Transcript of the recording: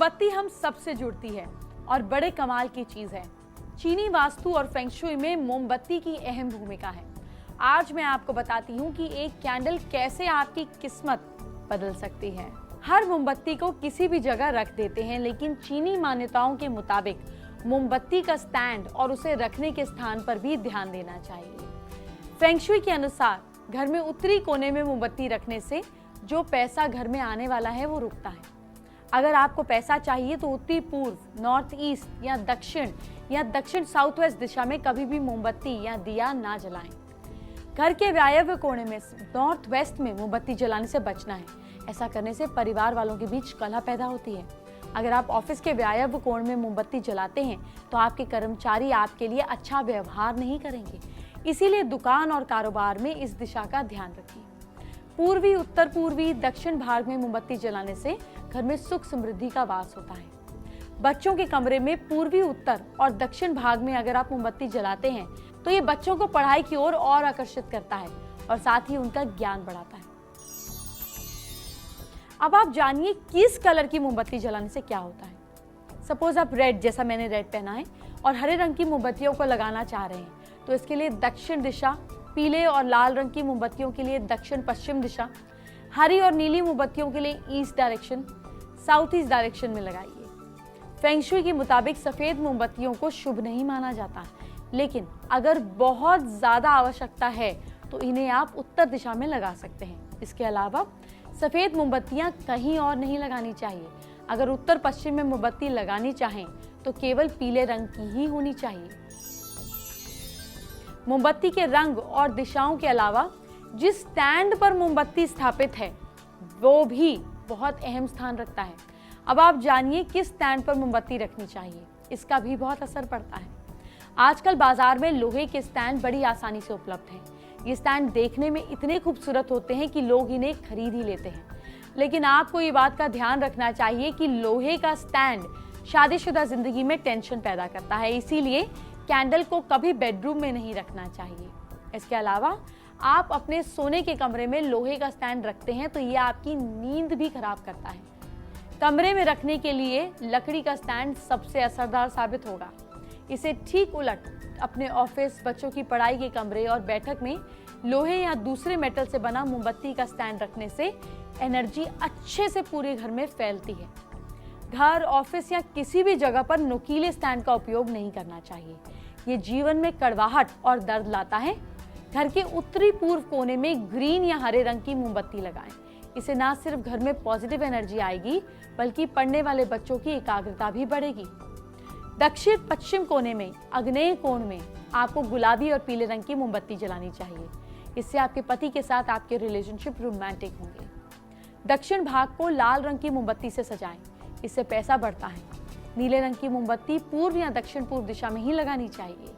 मोमबत्ती हम सबसे जुड़ती है और बड़े कमाल की चीज है। चीनी वास्तु और फेंग शुई में मोमबत्ती की अहम भूमिका है। आज मैं आपको बताती हूँ कि एक कैंडल कैसे आपकी किस्मत बदल सकती है। हर मोमबत्ती को किसी भी जगह रख देते हैं, लेकिन चीनी मान्यताओं के मुताबिक मोमबत्ती का स्टैंड और उसे रखने के स्थान पर भी ध्यान देना चाहिए। फेंग शुई के अनुसार घर में उत्तरी कोने में मोमबत्ती रखने से जो पैसा घर में आने वाला है वो रुकता है। अगर आपको पैसा चाहिए तो उत्तरी पूर्व, नॉर्थ ईस्ट या दक्षिण साउथ वेस्ट दिशा में कभी भी मोमबत्ती या दिया ना जलाएं। घर के वायव्य कोने में नॉर्थ वेस्ट में मोमबत्ती जलाने से बचना है। ऐसा करने से परिवार वालों के बीच कलह पैदा होती है। अगर आप ऑफिस के वायव्य कोण में मोमबत्ती जलाते हैं तो आपके कर्मचारी आपके लिए अच्छा व्यवहार नहीं करेंगे। इसीलिए दुकान और कारोबार में इस दिशा का ध्यान रखिए। पूर्वी, उत्तर पूर्वी, दक्षिण भाग में मोमबत्ती जलाने से घर में सुख समृद्धि का वास होता है। बच्चों के कमरे में पूर्वी, उत्तर और दक्षिण भाग में अगर आप मोमबत्ती जलाते हैं तो ये बच्चों को पढ़ाई की ओर और आकर्षित करता है और साथ ही उनका ज्ञान बढ़ाता है। अब आप जानिए किस कलर की मोमबत्ती जलाने से क्या होता है। सपोज आप रेड, जैसा मैंने रेड पहना है, और हरे रंग की मोमबत्तियों को लगाना चाह रहे हैं तो इसके लिए दक्षिण दिशा, पीले और लाल रंग की मोमबत्तियों के लिए दक्षिण पश्चिम दिशा, हरी और नीली मोमबत्तियों के लिए east direction, south east direction में लगाइए। फेंग शुई के मुताबिक सफेद मोमबत्तियों को शुभ नहीं माना जाता, लेकिन अगर बहुत ज्यादा आवश्यकता है तो इन्हें आप उत्तर दिशा में लगा सकते हैं। इसके अलावा सफेद मोमबत्तियां कहीं और नहीं लगानी चाहिए। अगर उत्तर पश्चिम में मोमबत्ती लगानी चाहें तो केवल पीले रंग की ही होनी चाहिए। मोमबत्ती के रंग और दिशाओं के अलावा जिस स्टैंड पर मोमबत्ती स्थापित है वो भी बहुत अहम स्थान रखता है। अब आप जानिए किस स्टैंड पर मोमबत्ती रखनी चाहिए, इसका भी बहुत असर पड़ता है। आजकल बाजार में लोहे के स्टैंड बड़ी आसानी से उपलब्ध हैं। ये स्टैंड देखने में इतने खूबसूरत होते हैं कि लोग इन्हें खरीद ही लेते हैं। लेकिन आपको ये बात का ध्यान रखना चाहिए कि लोहे का स्टैंड शादीशुदा जिंदगी में टेंशन पैदा करता है, इसीलिए कैंडल को कभी बेडरूम में नहीं रखना चाहिए। इसके अलावा आप अपने सोने के कमरे में लोहे का स्टैंड रखते हैं तो ये आपकी नींद भी खराब करता है। कमरे में रखने के लिए लकड़ी का स्टैंड सबसे असरदार साबित होगा। इसे ठीक उलट अपने ऑफिस, बच्चों की पढ़ाई के कमरे और बैठक में लोहे या दूसरे मेटल से बना मोमबत्ती का स्टैंड रखने से एनर्जी अच्छे से पूरे घर में फैलती है। घर, ऑफिस या किसी भी जगह पर नुकीले स्टैंड का उपयोग नहीं करना चाहिए। ये जीवन में कड़वाहट और दर्द लाता है। घर के उत्तरी पूर्व कोने में ग्रीन या हरे रंग की मोमबत्ती लगाएं। इससे ना सिर्फ घर में पॉजिटिव एनर्जी आएगी बल्कि पढ़ने वाले बच्चों की एकाग्रता भी बढ़ेगी। दक्षिण पश्चिम कोने में आग्नेय कोण में आपको गुलाबी और पीले रंग की मोमबत्ती जलानी चाहिए। इससे आपके पति के साथ आपके रिलेशनशिप रोमांटिक होंगे। दक्षिण भाग को लाल रंग की मोमबत्ती से सजाएं, इससे पैसा बढ़ता है। नीले रंग की मोमबत्ती पूर्व या दक्षिण पूर्व दिशा में ही लगानी चाहिए।